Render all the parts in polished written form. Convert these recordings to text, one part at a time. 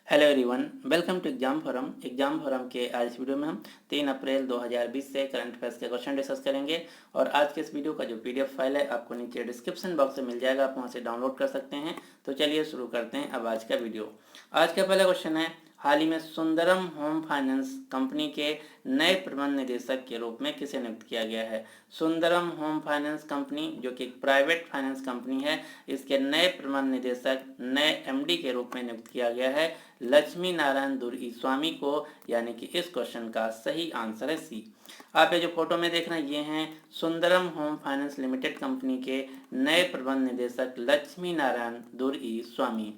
Hello everyone, welcome to Exam Forum के आज इस वीडियो में हम 3 अप्रैल 2020 से करंट अफेयर्स के क्वेश्चन डिस्कस करेंगे। और आज के इस वीडियो का जो पीडीएफ फाइल है आपको नीचे डिस्क्रिप्शन बॉक्स में मिल जाएगा, आप वहां से डाउनलोड कर सकते हैं। तो चलिए शुरू करते हैं अब आज का वीडियो। आज का पहला क्वेश्चन है, हाल ही में सुंदरम होम फाइनेंस कंपनी के नए प्रबंध निदेशक के रूप में किसे नियुक्त किया गया है। सुंदरम होम फाइनेंस कंपनी जो कि एक प्राइवेट फाइनेंस कंपनी है, इसके नए प्रबंध निदेशक नए एमडी के रूप में नियुक्त किया गया है लक्ष्मी नारायण दुर्ईस्वामी को, यानी कि इस क्वेश्चन का सही आंसर है सी। आप ये जो फोटो में देख रहे हैं ये हैं Sundaram home finance limited company के नए प्रबंध निदेशक Lakshmi Narayan Duraiswamy.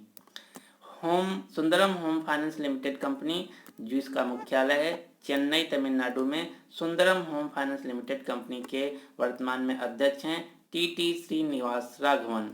Sundaram home finance limited company जिसका मुख्यालय है चेन्नई तमिलनाडु में, Sundaram home finance limited company के वर्तमान में अध्यक्ष हैं T Srinivas Raghavan.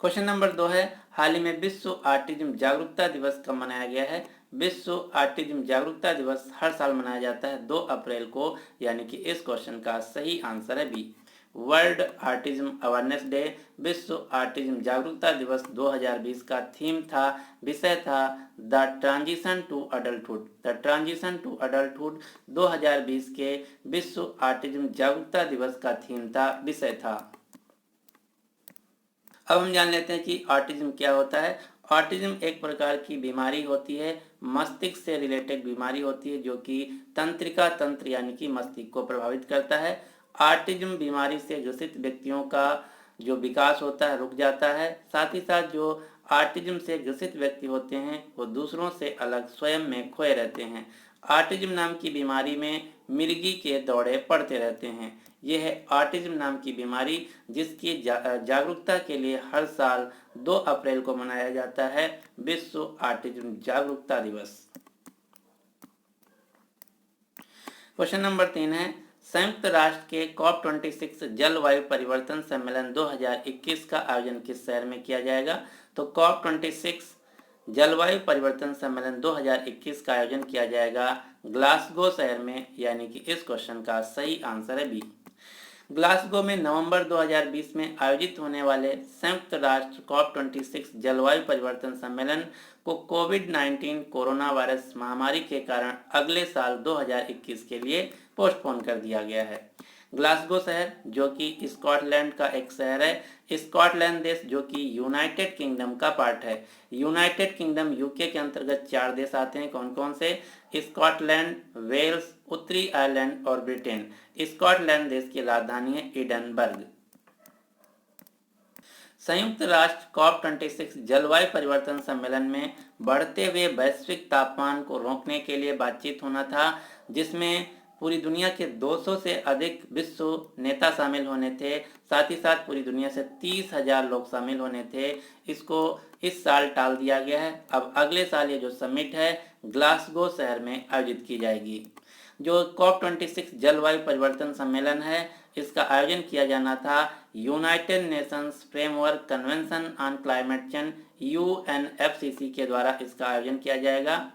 Question number 2 है, हाल ही में विश्व ऑटिज्म जागरूकता दिवस कब मनाया गया है। विश्व ऑटिज्म जागरूकता दिवस हर साल मनाया जाता है 2 अप्रैल को, यानी कि इस क्वेश्चन का सही आंसर है B. World autism awareness day, विश्व ऑटिज्म जागरूकता दिवस 2020 का थीम था, विषय था the transition to adulthood. The transition to adulthood 2020 के विश्व ऑटिज्म जागरूकता दिवस का थीम था, विषय था। अब हम जान लेते हैं कि ऑटिज्म क्या होता है। ऑटिज्म एक प्रकार की बीमारी होती है, मस्तिष्क से रिलेटेड बीमारी होती है जो कि तंत्रिका तंत्र यानी कि मस्तिष्क को प्रभावित करता है। ऑटिज्म बीमारी से ग्रसित व्यक्तियों का जो विकास होता है रुक जाता है। साथ ही साथ जो ऑटिज्म से ग्रसित व्यक्ति होते हैं वो दूसरों से अलग स्वयं में खोए रहते हैं। ऑटिज्म नाम की बीमारी में मिर्गी के दौरे पड़ते रहते हैं। यह है ऑटिज्म नाम की बीमारी जिसकी जागरूकता के लिए हर साल 2 अप्रैल को मनाया जाता है विश्व ऑटिज्म जागरूकता दिवस। क्वेश्चन नंबर 3 है, संयुक्त राष्ट्र के COP26 जलवायु परिवर्तन सम्मेलन 2021 का आयोजन किस शहर में किया जाएगा। तो COP26 जलवायु परिवर्तन सम्मेलन 2021 का आयोजन किया जाएगा ग्लासगो शहर में, यानी कि इस क्वेश्चन का सही आंसर है बी। ग्लासगो में नवंबर 2020 में आयोजित होने वाले संयुक्त राष्ट्र COP26 जलवायु परिवर्तन सम्मेलन को कोविड-19 कोरोना वायरस महामारी के कारण अगले साल 2021 के लिए पोस्टपोन कर दिया गया है। ग्लासगो शहर जो कि स्कॉटलैंड का एक शहर है। स्कॉटलैंड देश जो कि यूनाइटेड किंगडम का पार्ट है। यूनाइटेड किंगडम यूके के अंतर्गत 4 देश आते हैं, कौन कौन से? स्कॉटलैंड, वेल्स, उत्तरी आयरलैंड और ब्रिटेन। स्कॉटलैंड देश की राजधानी है एडनबर्ग। संयुक्त राष्ट्र COP26 जलवायु परिवर्तन सम्मेलन में बढ़ते हुए वैश्विक तापमान को रोकने के लिए बातचीत होना था, जिसमें पूरी दुनिया के 200 से अधिक विश्व नेता शामिल होने थे। साथ ही साथ पूरी दुनिया से 30,000 लोग शामिल होने थे। इसको इस साल टाल दिया गया है। अब अगले साल ये जो समिट है ग्लासगो शहर में आयोजित की जाएगी। जो COP26 जलवायु परिवर्तन सम्मेलन है इसका आयोजन किया जाना था United Nations framework convention on climate change UNFCCC के द्वारा इसका आयोजन किया जाएगा,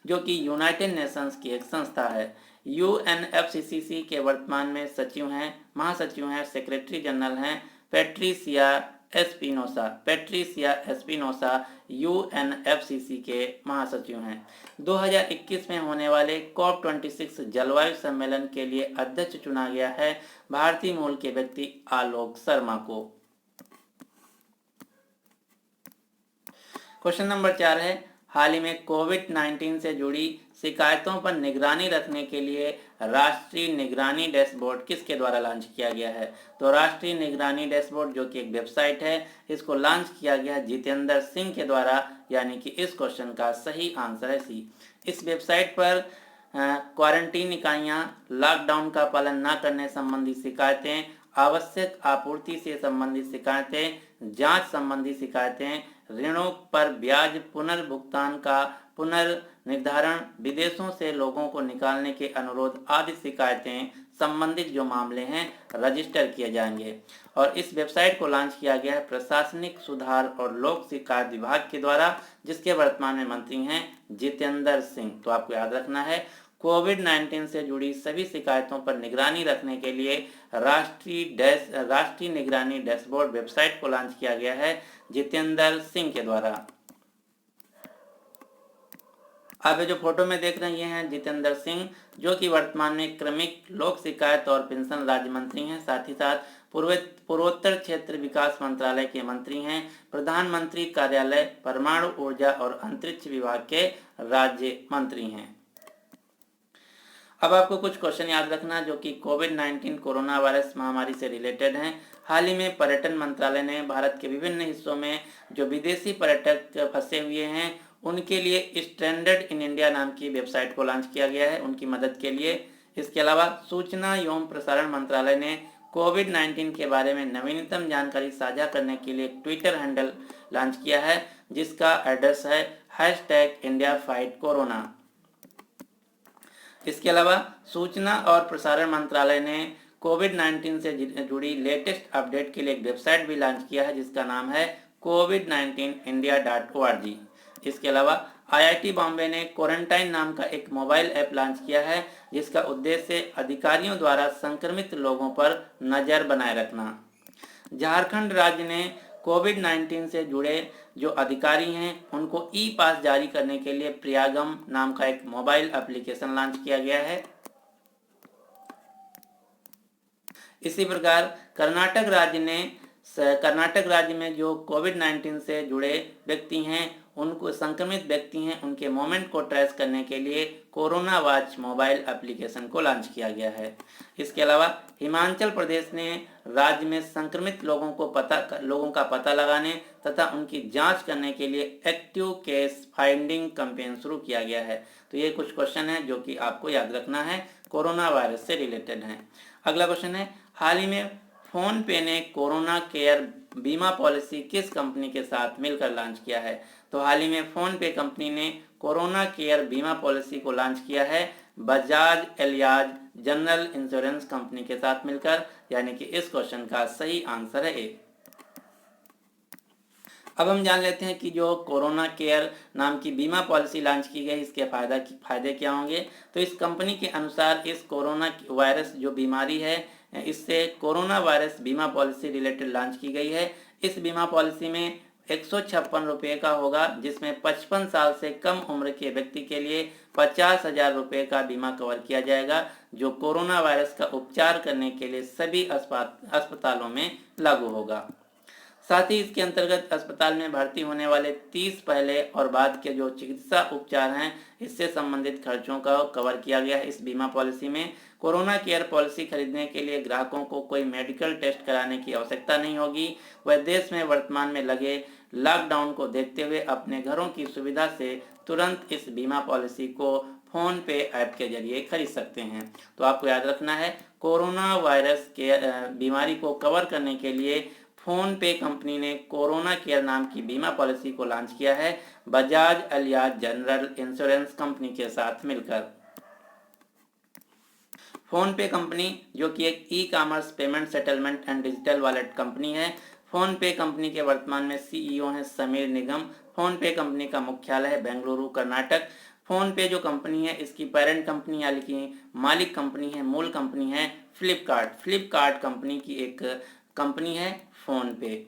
जो कि यूनाइटेड नेशंस की एक संस्था है। UNFCCC के वर्तमान में महासचिव हैं, सेक्रेटरी जनरल हैं पेट्रिसिया एस्पिनोसा UNFCCC के महासचिव हैं। 2021 में होने वाले COP26 जलवायु सम्मेलन के लिए अध्यक्ष चुना गया है भारतीय मूल के व्यक्ति आलोक शर्मा को। क्वेश्चन नंबर 4 है, हाल ही में कोविड-19 से जुड़ी शिकायतों पर निगरानी रखने के लिए राष्ट्रीय निगरानी डैशबोर्ड किसके द्वारा लॉन्च किया गया है। तो राष्ट्रीय निगरानी डैशबोर्ड जो कि एक वेबसाइट है, इसको लॉन्च किया गया जितेंद्र सिंह के द्वारा, यानी कि इस क्वेश्चन का सही आंसर है सी। इस वेबसाइट पर क्वारंटीन इकाइयां, लॉकडाउन का पालन न करने संबंधी शिकायतें, आवश्यक आपूर्ति से संबंधित शिकायतें, जांच संबंधी शिकायतें, ऋणों पर ब्याज पुनर्भुगतान का पुनर्निर्धारण, विदेशों से लोगों को निकालने के अनुरोध आदि शिकायतें संबंधित जो मामले हैं रजिस्टर किए जाएंगे। और इस वेबसाइट को लॉन्च किया गया है प्रशासनिक सुधार और लोक शिकायत विभाग के द्वारा, जिसके वर्तमान में मंत्री हैं जितेंद्र सिंह। तो आपको याद रखना है कोविड-19 से जुड़ी सभी शिकायतों पर निगरानी रखने के लिए राष्ट्रीय निगरानी डैशबोर्ड वेबसाइट को लॉन्च किया गया है जितेंद्र सिंह के द्वारा। आप ये जो फोटो में देख रहे हैं ये हैं जितेंद्र सिंह, जो कि वर्तमान में क्रमिक लोक शिकायत और पेंशन राज्य मंत्री हैं। साथ ही साथ पूर्वोत्तर क्षेत्र विकास मंत्रालय के मंत्री हैं। प्रधानमंत्री कार्यालय, परमाणु ऊर्जा और अंतरिक्ष विभाग के राज्य मंत्री हैं। अब आपको कुछ क्वेश्चन याद रखना जो कि कोविड-19 कोरोना वायरस महामारी से रिलेटेड हैं। हाल ही में पर्यटन मंत्रालय ने भारत के विभिन्न हिस्सों में जो विदेशी पर्यटक फंसे हुए हैं उनके लिए स्ट्रैंडेड इन इंडिया नाम की वेबसाइट को लॉन्च किया गया है उनकी मदद के लिए। इसके अलावा सूचना एवं प्रसारण मंत्रालय ने कोविड-19 के बारे में नवीनतम जानकारी साझा करने के लिए एक ट्विटर हैंडल लॉन्च किया है जिसका एड्रेस है #IndiaFightCorona। इसके अलावा सूचना और प्रसारण मंत्रालय ने कोविड-19 से जुड़ी लेटेस्ट अपडेट के लिए एक वेबसाइट भी लॉन्च किया है जिसका नाम है covid19india.org। इसके अलावा IIT बॉम्बे ने क्वारंटाइन नाम का एक मोबाइल ऐप लॉन्च किया है जिसका उद्देश्य अधिकारियों द्वारा संक्रमित लोगों पर नजर बनाए रखना। झारखंड राज्य ने कोविड-19 से जुड़े जो अधिकारी हैं उनको ई पास जारी करने के लिए प्रयागम नाम का एक मोबाइल एप्लीकेशन लॉन्च किया गया है। इसी प्रकार कर्नाटक राज्य में जो कोविड-19 से जुड़े व्यक्ति हैं उनको संक्रमित व्यक्ति हैं उनके मोमेंट को ट्रेस करने के लिए कोरोना वॉच मोबाइल एप्लीकेशन को लॉन्च किया गया है। इसके अलावा हिमाचल प्रदेश ने राज्य में संक्रमित लोगों का पता लगाने तथा उनकी जांच करने के लिए एक्टिव केस फाइंडिंग कैंपेन शुरू किया गया है। तो ये कुछ क्वेश्चन है जो कि आपको याद रखना है, कोरोना वायरस से रिलेटेड है। अगला क्वेश्चन है, हाल ही में फोन पे ने कोरोना केयर बीमा पॉलिसी किस कंपनी के साथ मिलकर लॉन्च किया है? तो हाल ही में फोन पे कंपनी ने कोरोना केयर बीमा पॉलिसी को लॉन्च किया है Bajaj alias general insurance company के साथ मिलकर, यानी कि इस क्वेश्चन का सही आंसर है ए। अब हम जान लेते हैं कि जो कोरोना केयर नाम की बीमा पॉलिसी लॉन्च की गई इसके फायदे क्या होंगे। तो इस कंपनी के अनुसार इस कोरोना वायरस जो बीमारी है इससे कोरोना वायरस बीमा पॉलिसी रिलेटेड लॉन्च की गई है। इस बीमा पॉलिसी में 156 रुपये का होगा जिसमें 55 साल से कम उम्र के व्यक्ति के लिए 50,000 रुपये का बीमा कवर किया जाएगा जो कोरोना वायरस का उपचार करने के लिए सभी अस्पतालों में लागू होगा। साथ ही इसके अंतर्गत अस्पताल में भर्ती होने वाले 30 पहले और बाद के जो चिकित्सा उपचार हैं इससे संबंधित खर्चों का कवर किया गया है इस बीमा पॉलिसी में। कोरोना केयर पॉलिसी खरीदने के लिए ग्राहकों को कोई मेडिकल टेस्ट कराने की आवश्यकता नहीं होगी। वह देश में वर्तमान में लगे लॉकडाउन को देखते हुए अपने घरों की सुविधा से तुरंत इस बीमा पॉलिसी को फोन पे ऐप के जरिए खरीद सकते हैं। तो आपको याद रखना है कोरोना वायरस के बीमारी को कवर करने के लिए फोन पे कंपनी ने कोरोना केयर नाम की बीमा पॉलिसी को लॉन्च किया है Bajaj alias general insurance company के साथ मिलकर। फोन पे कंपनी जो कि एक e commerce payment settlement and digital wallet company है। फोन पे कंपनी के वर्तमान में CEO हैं समीर निगम। फोन पे कंपनी का मुख्यालय है बेंगलुरु कर्नाटक। फोन पे जो कंपनी है इसकी पेरेंट कंपनी यानी कि मालिक कंपनी है, मूल कंपनी है फ्लिपकार्ट कंपनी की एक कंपनी है फोन पे।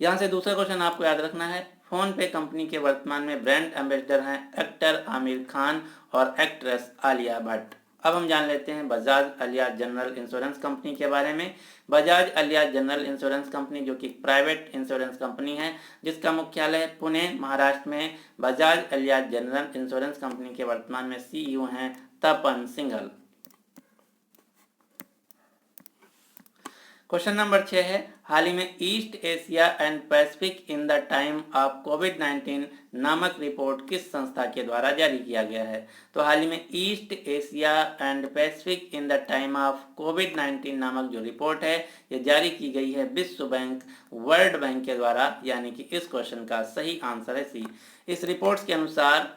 यहाँ से दूसरा क्वेश्चन आपको याद रखना है, फोन पे कंपनी के वर्तमान में ब्रांड एम्बेसडर हैं एक्टर आमिर खान और एक्ट्रेस आलिया भट्ट। अब हम जान लेते हैं Bajaj alias general insurance company के बारे में। Bajaj alias general insurance company जो कि प्राइवेट इंश्योरेंस कंपनी है जिसका मुख्यालय है पुणे महाराष्ट्र में। Bajaj alias general insurance company के वर्तमान में CEO हैं तपन सिंघल। क्वेश्चन नंबर 6 है, हाल ही में east Asia and Pacific in the time of कोविड-19 नामक रिपोर्ट किस संस्था के द्वारा जारी किया गया है? तो हाल ही में east Asia and Pacific in the time of कोविड-19 नामक जो रिपोर्ट है ये जारी की गई है विश्व बैंक वर्ल्ड बैंक के द्वारा, यानी कि इस क्वेश्चन का सही आंसर है सी। इस रिपोर्ट के अनुसार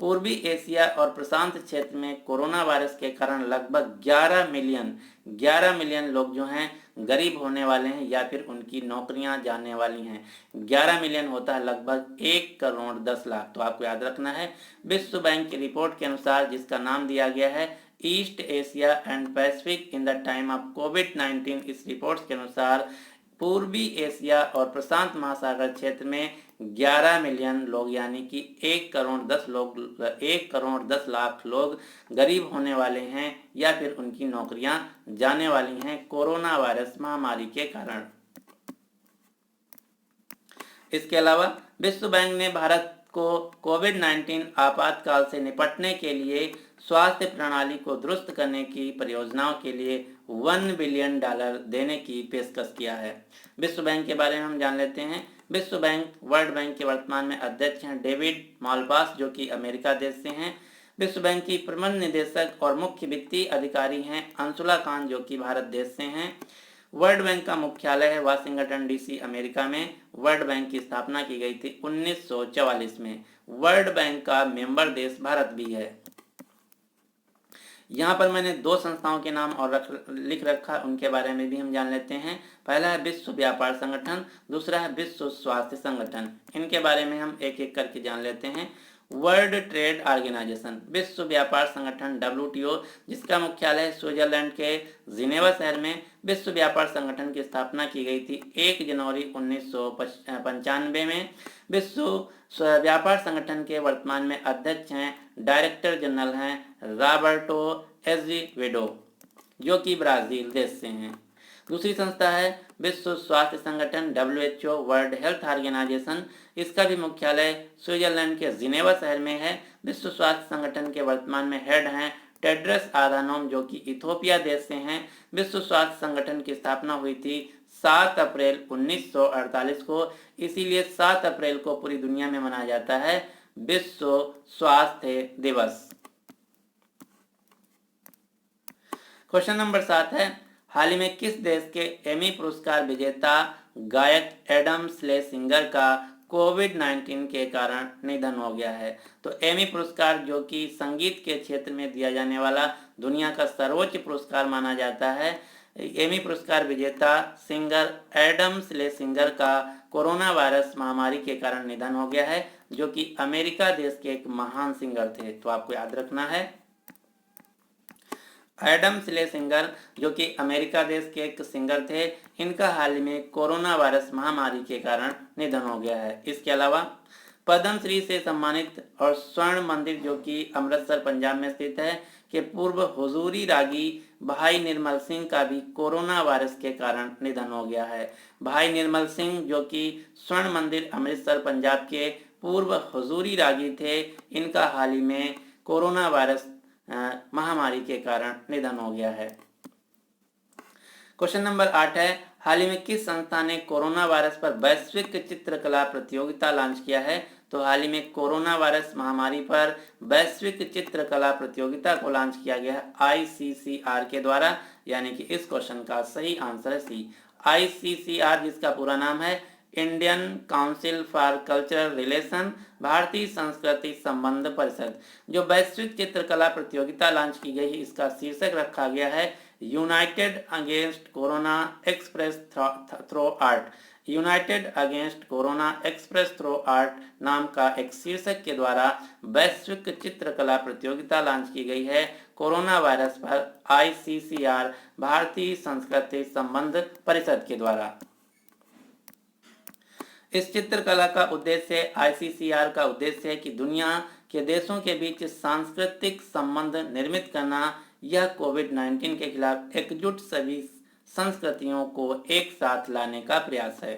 पूर्वी एशिया और प्रशांत क्षेत्र में कोरोना वायरस के कारण लगभग 11 मिलियन लोग जो हैं गरीब होने वाले हैं या फिर उनकी नौकरियां जाने वाली हैं। 11 मिलियन होता है लगभग 1 करोड़ 10 लाख। तो आपको याद रखना है विश्व बैंक की रिपोर्ट के अनुसार जिसका नाम दिया गया है east Asia and Pacific in the time of कोविड-19, इस रिपोर्ट के अनुसार पूर्वी एशिया और प्रशांत महासागर क्षेत्र में 11 मिलियन लोग यानी कि 1 करोड़ 10 लाख लोग गरीब होने वाले हैं या फिर उनकी नौकरियां जाने वाली हैं कोरोना वायरस महामारी के कारण। इसके अलावा विश्व बैंक ने भारत को कोविड-19 आपातकाल से निपटने के लिए स्वास्थ्य प्रणाली को दुरुस्त करने की परियोजनाओं के लिए $1 बिलियन देने की पेशकश किया है। विश्व बैंक के बारे में हम जान लेते हैं। विश्व बैंक वर्ल्ड बैंक के वर्तमान में अध्यक्ष हैं डेविड मालपास, जो कि अमेरिका देश से हैं। विश्व बैंक की प्रबंध निदेशक और मुख्य वित्तीय अधिकारी हैं अंशुला कांत, जो कि भारत देश से हैं। वर्ल्ड बैंक का मुख्यालय है वाशिंगटन डीसी, अमेरिका में। वर्ल्ड बैंक की स्थापना की गई थी 1944 में। वर्ल्ड बैंक का मेंबर देश भारत भी है। यहाँ पर मैंने 2 संस्थाओं के नाम और लिख रखा, उनके बारे में भी हम जान लेते हैं। पहला है विश्व व्यापार संगठन, दूसरा है विश्व स्वास्थ्य संगठन। इनके बारे में हम एक एक करके जान लेते हैं। वर्ल्ड ट्रेड ऑर्गेनाइजेशन, विश्व व्यापार संगठन WTO, जिसका मुख्यालय स्विट्जरलैंड के जिनेवा शहर में। विश्व व्यापार संगठन की स्थापना की गई थी 1 जनवरी 1995 में। विश्व व्यापार संगठन के वर्तमान में अध्यक्ष हैं, डायरेक्टर जनरल हैं रॉबर्टो एज़ेवेडो, जो कि ब्राजील देश से हैं। दूसरी संस्था है विश्व स्वास्थ्य संगठन WHO, वर्ल्ड हेल्थ ऑर्गेनाइजेशन। इसका भी मुख्यालय स्विट्जरलैंड के जिनेवा शहर में है। विश्व स्वास्थ्य संगठन के वर्तमान में हेड हैं टेड्रस आधानोम, जो कि इथियोपिया देश से हैं। विश्व स्वास्थ्य संगठन की स्थापना हुई थी 7 अप्रैल 1948 को, इसीलिए 7 अप्रैल को पूरी दुनिया में मनाया जाता है विश्व स्वास्थ्य दिवस। क्वेश्चन नंबर 7 है, हाल ही में किस देश के एमी पुरस्कार विजेता गायक एडम स्लेसिंगर का कोविड-19 के कारण निधन हो गया है? तो एमी पुरस्कार, जो कि संगीत के क्षेत्र में दिया जाने वाला दुनिया का सर्वोच्च पुरस्कार माना जाता है, एमी पुरस्कार विजेता सिंगर एडम स्लेसिंगर का कोरोना वायरस महामारी के कारण निधन हो गया है, जो कि अमेरिका देश के एक महान सिंगर थे। तो आपको याद रखना है, एडम स्लेसिंगर, जो कि अमेरिका देश के एक सिंगर थे, इनका हाल ही में कोरोना वायरस महामारी के कारण निधन हो गया है। इसके अलावा पद्मश्री से सम्मानित और स्वर्ण मंदिर, जो कि अमृतसर पंजाब में स्थित है, के पूर्व हुजूरी रागी भाई निर्मल सिंह का भी कोरोना वायरस के कारण निधन हो गया है। भाई निर्मल सिंह, जो कि स्वर्ण मंदिर अमृतसर पंजाब के पूर्व हुजूरी रागी थे, इनका हाल ही में कोरोना वायरस महामारी के कारण निधन हो गया है। क्वेश्चन नंबर 8 है, हाल ही में किस संस्था ने कोरोना वायरस पर वैश्विक चित्रकला प्रतियोगिता लॉन्च किया है? तो हाल ही में कोरोना वायरस महामारी पर वैश्विक चित्रकला प्रतियोगिता को लॉन्च किया गया है ICCR के द्वारा, यानी कि इस क्वेश्चन का सही आंसर है सी। ICCR, जिसका पूरा नाम है Indian council for cultural relation, भारतीय संस्कृति संबंध परिषद। जो वैश्विक चित्रकला प्रतियोगिता लॉन्च की गई है, इसका शीर्षक रखा गया है united against corona express through art. United against corona express through art नाम का एक शीर्षक के द्वारा वैश्विक चित्रकला प्रतियोगिता लॉन्च की गई है कोरोना वायरस पर ICCR, भारतीय संस्कृति संबंध परिषद के द्वारा। इस चित्रकला का उद्देश्य, ICCR का उद्देश्य है कि दुनिया के देशों के बीच सांस्कृतिक संबंध निर्मित करना। यह कोविड-19 के खिलाफ एकजुट सभी संस्कृतियों को एक साथ लाने का प्रयास है।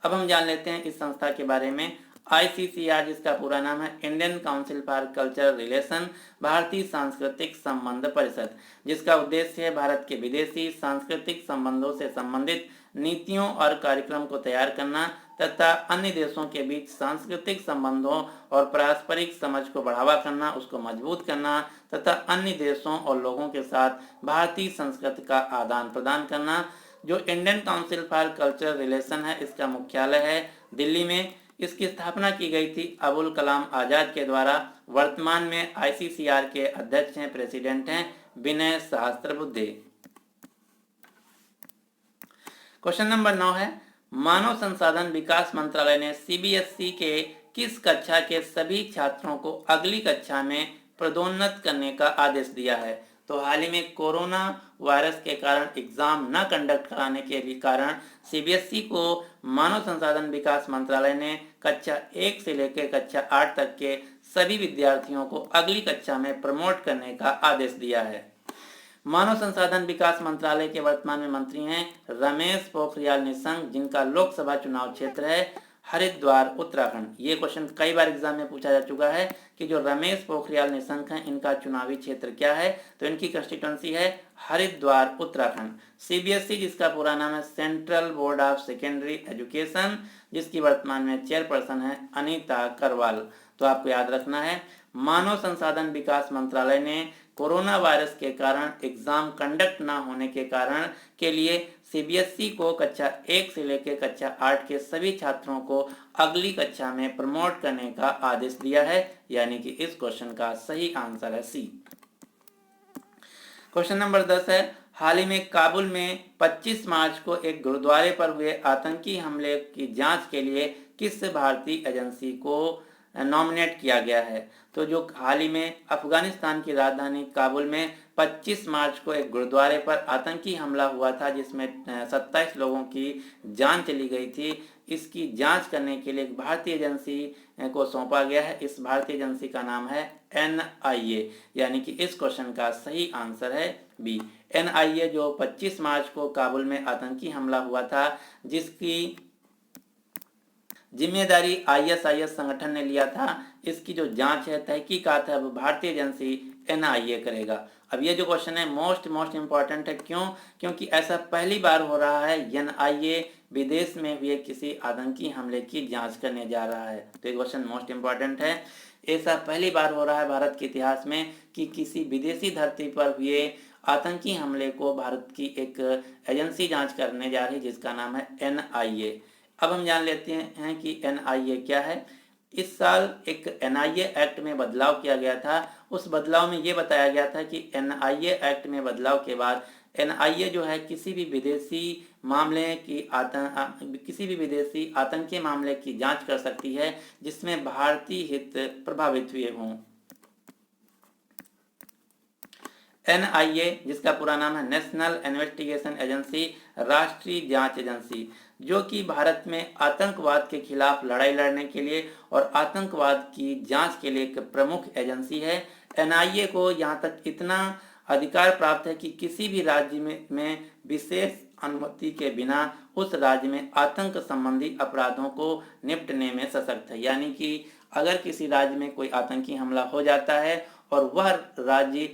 अब हम जान लेते हैं इस संस्था के बारे में। ICCR, जिसका पूरा नाम है Indian council for cultural relation, भारतीय सांस्कृतिक संबंध परिषद, जिसका उद्देश्य है भारत के विदेशी सांस्कृतिक संबंधों से संबंधित नीतियों और कार्यक्रम को तैयार करना तथा अन्य देशों के बीच सांस्कृतिक संबंधों और पारस्परिक समझ को बढ़ावा करना, उसको मजबूत करना तथा अन्य देशों और लोगों के साथ भारतीय संस्कृति का आदान प्रदान करना। जो Indian council for cultural relation है, इसका मुख्यालय है दिल्ली में। इसकी स्थापना की गई थी अबुल कलाम आजाद के द्वारा। वर्तमान में ICCR के अध्यक्ष हैं, प्रेसिडेंट हैं विनय सहस्त्रबुद्धे। क्वेश्चन नंबर 9 है, मानव संसाधन विकास मंत्रालय ने CBSE के किस कक्षा के सभी छात्रों को अगली कक्षा में पदोन्नत करने का आदेश दिया है? तो हाल ही में कोरोना वायरस के कारण एग्जाम न कंडक्ट कराने के कारण सीबीएसई को मानव संसाधन विकास मंत्रालय ने कक्षा 1 से लेकर कक्षा 8 तक के सभी विद्यार्थियों को अगली कक्षा में प्रमोट करने का आदेश दिया है। मानव संसाधन विकास मंत्रालय के वर्तमान में मंत्री हैं रमेश पोखरियाल निशंक, जिनका लोकसभा चुनाव क्षेत्र है हरिद्वार उत्तराखंड। ये क्वेश्चन कई बार एग्जाम में पूछा जा चुका है कि जो रमेश पोखरियाल निशंक हैं इनका चुनावी क्षेत्र क्या है, तो इनकी कंस्टिट्यूंसी है हरिद्वार उत्तराखंड। सीबीएसई जिसका पूरा नाम है central board of secondary education, जिसकी वर्तमान में चेयरपर्सन है अनीता करवाल। तो आपको याद रखना है मानव संसाधन विकास मंत्रालय ने कोरोना वायरस के कारण एग्जाम कंडक्ट ना होने के कारण के लिए सीबीएसई को कक्षा 1 से लेकर कक्षा 8 के सभी छात्रों को अगली कक्षा में प्रमोट करने का आदेश दिया है, यानी कि इस क्वेश्चन का सही आंसर है सी। क्वेश्चन नंबर 10 है, हाल ही में काबुल में 25 मार्च को एक गुरुद्वारे पर हुए आतंकी हमले की जांच के लिए किस भारतीय एजेंसी को नॉमिनेट किया गया है। तो जो हाल ही में अफगानिस्तान की राजधानी काबुल में 25 मार्च को एक गुरुद्वारे पर आतंकी हमला हुआ था, जिसमें 27 लोगों की जान चली गई थी, इसकी जांच करने के लिए एक भारतीय एजेंसी को सौंपा गया है। इस भारतीय एजेंसी का नाम है एनआईए, यानी कि इस क्वेश्चन का सही आंसर है बी। एनआईए जो 25 मार्च को काबुल में आतंकी हमला हुआ था, जिसकी जिम्मेदारी आईएसआईएस संगठन ने लिया था, इसकी जो जांच है तहकीकात है वो भारतीय एजेंसी एनआईए करेगा। अब ये जो क्वेश्चन है मोस्ट इंपॉर्टेंट है, क्योंकि ऐसा पहली बार हो रहा है एनआईए विदेश में हुए किसी आतंकी हमले की जांच करने जा रहा है। तो ये क्वेश्चन मोस्ट इंपॉर्टेंट है। ऐसा पहली बार हो रहा है भारत के इतिहास में कि किसी विदेशी धरती पर हुए आतंकी हमले को भारत की एक एजेंसी जांच करने जा रही है, जिसका नाम है एनआईए। अब हम जान लेते हैं कि एनआईए क्या है। इस साल एक एनआईए एक्ट में बदलाव किया गया था। उस बदलाव में ये बताया गया था कि एनआईए एक्ट में बदलाव के बाद एनआईए जो है किसी भी विदेशी आतंकी मामले की जांच कर सकती है जिसमें भारतीय हित प्रभावित हुए हों। एनआईए जिसका पूरा नाम है नेशनल इन्वेस्टिगेशन एजेंसी, राष्ट्रीय जांच एजेंसी, जो कि भारत में आतंकवाद के खिलाफ लड़ाई लड़ने के लिए और आतंकवाद की जांच के लिए एक प्रमुख एजेंसी है। एनआईए को यहाँ तक इतना अधिकार प्राप्त है कि किसी भी राज्य में विशेष अनुमति के बिना उस राज्य में आतंक संबंधी अपराधों को निपटने में सशक्त है। यानी कि अगर किसी राज्य में कोई आतंकी हमला हो जाता है और वह राज्य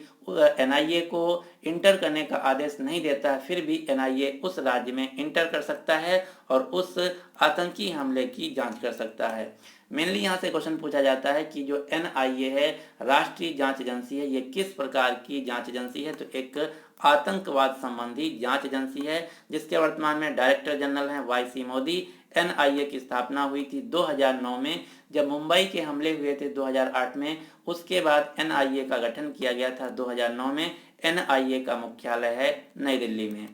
एनआईए को इंटर करने का आदेश नहीं देता है, फिर भी एनआईए उस राज्य में इंटर कर सकता है और उस आतंकी हमले की जांच कर सकता है। मेनली यहाँ से क्वेश्चन पूछा जाता है कि जो एनआईए है राष्ट्रीय जांच एजेंसी है, ये किस प्रकार की जांच एजेंसी है। तो एक आतंकवाद संबंधी जांच एजेंसी है, जिसके वर्तमान में डायरेक्टर जनरल हैं वाईसी मोदी। एनआईए की स्थापना हुई थी 2009 में, जब मुंबई के हमले हुए थे 2008 में। उसके बाद एनआईए का गठन किया गया था 2009 में। एनआईए का मुख्यालय है नई दिल्ली में।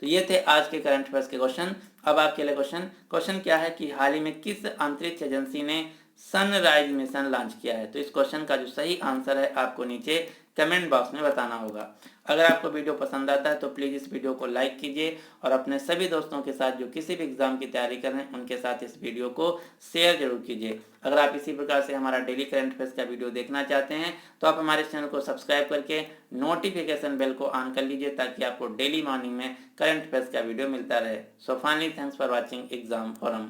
तो ये थे आज के करंट अफेयर्स के क्वेश्चन। अब आपके लिए क्वेश्चन क्या है कि हाल ही में किस अंतरिक्ष एजेंसी ने सनराइज मिशन लॉन्च किया है। तो इस क्वेश्चन का जो सही आंसर है आपको नीचे कमेंट बॉक्स में बताना होगा। अगर आपको वीडियो पसंद आता है तो प्लीज़ इस वीडियो को लाइक कीजिए और अपने सभी दोस्तों के साथ जो किसी भी एग्जाम की तैयारी कर रहे हैं उनके साथ इस वीडियो को शेयर जरूर कीजिए। अगर आप इसी प्रकार से हमारा डेली करंट अफेयर्स का वीडियो देखना चाहते हैं तो आप हमारे चैनल को सब्सक्राइब करके नोटिफिकेशन बेल को ऑन कर लीजिए, ताकि आपको डेली मॉर्निंग में करंट अफेयर्स का वीडियो मिलता रहे। So finally thanks for watching exam forum.